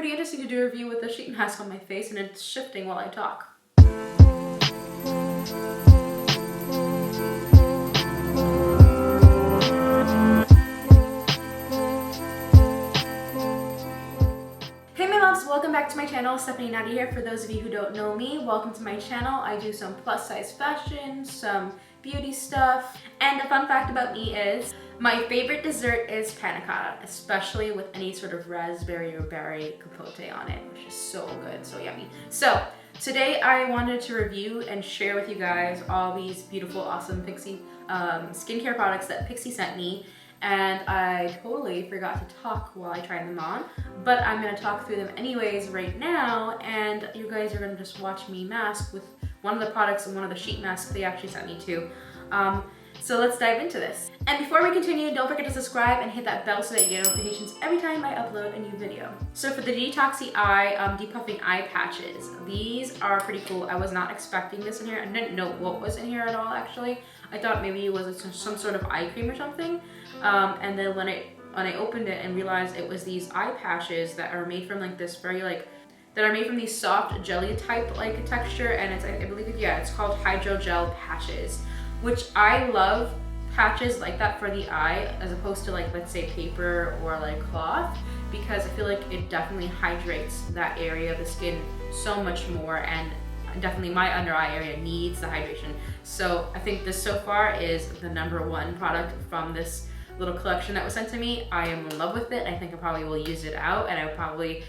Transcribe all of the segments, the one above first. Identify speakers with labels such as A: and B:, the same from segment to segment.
A: pretty interesting to do a review with a sheet mask on my face and it's shifting while I talk. Welcome back to my channel. Nadia here. For those of you who don't know me, welcome to my channel. I do some plus size fashion, some beauty stuff, and a fun fact about me is my favorite dessert is panna cotta, especially with any sort of raspberry or berry capote on it, which is so good, so yummy. So today I wanted to review and share with you guys all these beautiful, awesome Pixi skincare products that Pixi sent me. And I totally forgot to talk while I tried them on, but I'm gonna talk through them anyways right now, and you guys are gonna just watch me mask with one of the products and one of the sheet masks they actually sent me too. So let's dive into this. And before we continue, don't forget to subscribe and hit that bell so that you get notifications every time I upload a new video. So for the Detoxy Eye Depuffing Eye Patches, these are pretty cool. I was not expecting this in here. I didn't know what was in here at all, actually. I thought maybe it was some sort of eye cream or something. And then when I opened it and realized it was these eye patches that are made from like this that are made from these soft jelly type like texture, and it's, I believe, yeah, it's called hydrogel patches, which I love patches like that for the eye as opposed to like, let's say, paper or like cloth, because I feel like it definitely hydrates that area of the skin so much more, and definitely my under eye area needs the hydration. So I think this so far is the #1 product from this little collection that was sent to me. I am in love with it. I think I probably will use it out, and I'm probably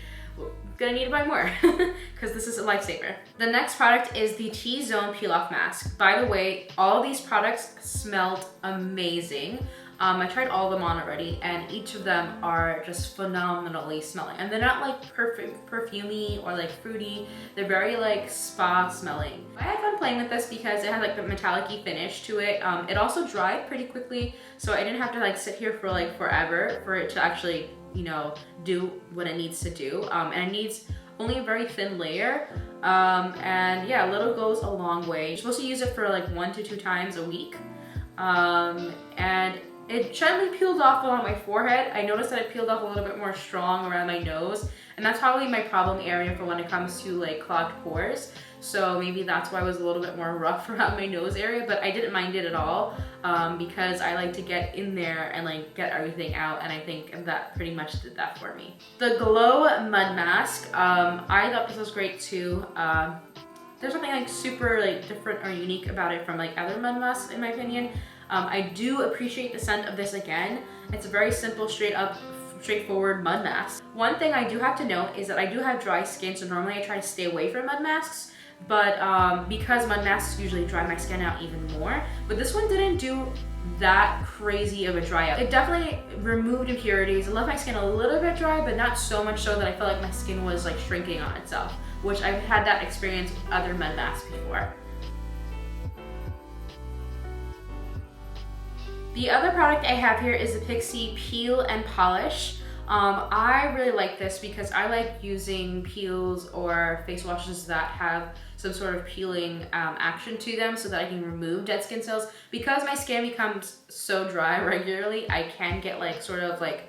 A: gonna need to buy more because this is a lifesaver. The next product is the T-Zone Peel Off Mask. By the way, all these products smelled amazing. I tried all of them on already, and each of them are just phenomenally smelling. And they're not like perfect perfumey or like fruity. They're very like spa smelling. I had fun playing with this because it had like the metallic-y finish to it. It also dried pretty quickly, so I didn't have to like sit here for like forever for it to actually, you know, do what it needs to do. And it needs only a very thin layer. And yeah, a little goes a long way. You're supposed to use it for like 1 to 2 times a week. And it gently peeled off along my forehead. I noticed that it peeled off a little bit more strong around my nose, and that's probably my problem area for when it comes to like clogged pores. So maybe that's why it was a little bit more rough around my nose area, but I didn't mind it at all because I like to get in there and like get everything out, and I think that pretty much did that for me. The Glow Mud Mask, I thought this was great too. There's nothing like super like different or unique about it from like other mud masks in my opinion. I do appreciate the scent of this again. It's a very simple, straightforward mud mask. One thing I do have to note is that I do have dry skin, so normally I try to stay away from mud masks, but because mud masks usually dry my skin out even more, but this one didn't do that crazy of a dry out. It definitely removed impurities. It left my skin a little bit dry, but not so much so that I felt like my skin was like shrinking on itself, which I've had that experience with other mud masks before. The other product I have here is the Pixi Peel and Polish. I really like this because I like using peels or face washes that have some sort of peeling action to them so that I can remove dead skin cells. Because my skin becomes so dry regularly, I can get like sort of like,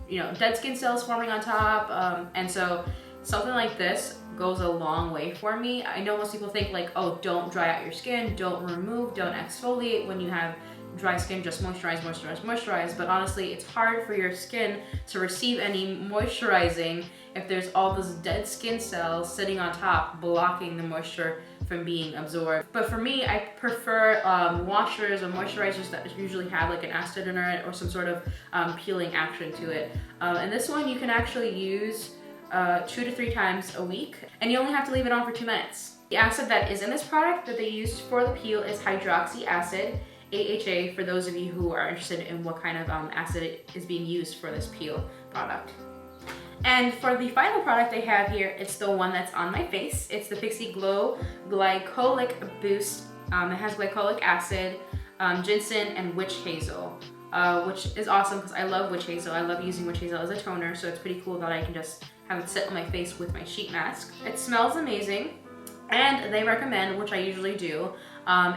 A: you know, dead skin cells forming on top. And so something like this goes a long way for me. I know most people think like, oh, don't dry out your skin, don't remove, don't exfoliate when you have dry skin, just moisturize, moisturize, moisturize. But honestly, it's hard for your skin to receive any moisturizing if there's all those dead skin cells sitting on top blocking the moisture from being absorbed. But for me, I prefer washers or moisturizers that usually have like an acid in it or some sort of peeling action to it. And this one you can actually use 2 to 3 times a week, and you only have to leave it on for 2 minutes. The acid that is in this product that they used for the peel is hydroxy acid, AHA, for those of you who are interested in what kind of acid is being used for this peel product. And for the final product I have here, it's the one that's on my face. It's the Pixi Glow Glycolic Boost. It has glycolic acid, ginseng, and witch hazel, which is awesome because I love witch hazel. I love using witch hazel as a toner, so it's pretty cool that I can just have it sit on my face with my sheet mask. It smells amazing. And they recommend, which I usually do,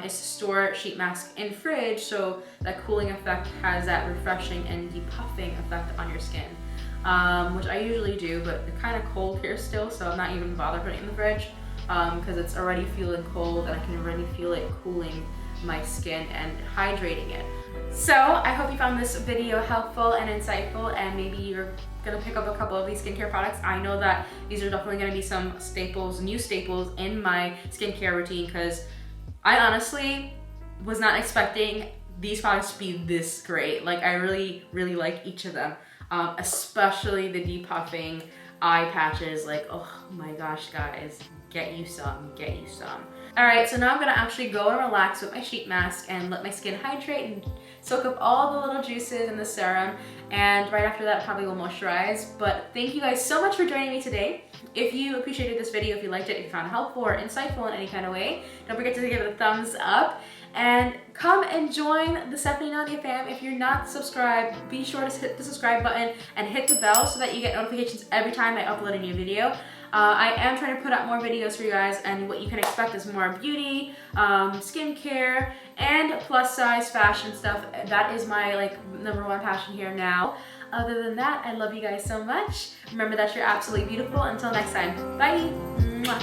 A: is to store sheet mask in fridge so that cooling effect has that refreshing and depuffing effect on your skin. which I usually do, but it's kind of cold here still, so I'm not even bothered putting it in the fridge because it's already feeling cold and I can already feel it cooling my skin and hydrating it. So I hope you found this video helpful and insightful, and maybe you're gonna pick up a couple of these skincare products. I know that these are definitely gonna be some staples, new staples in my skincare routine, because I honestly was not expecting these products to be this great. Like, I really, really like each of them, especially the depuffing eye patches. Like, oh my gosh, guys, get you some, get you some. All right, so now I'm gonna actually go and relax with my sheet mask and let my skin hydrate and soak up all the little juices in the serum. And right after that, probably will moisturize. But thank you guys so much for joining me today. If you appreciated this video, if you liked it, if you found it helpful or insightful in any kind of way, don't forget to give it a thumbs up. And come and join the Stephanie Nadia fam. If you're not subscribed, be sure to hit the subscribe button and hit the bell so that you get notifications every time I upload a new video. I am trying to put out more videos for you guys, and what you can expect is more beauty, skincare, and plus size fashion stuff. That is my #1 passion here now. Other than that, I love you guys so much. Remember that you're absolutely beautiful. Until next time, bye. Mwah.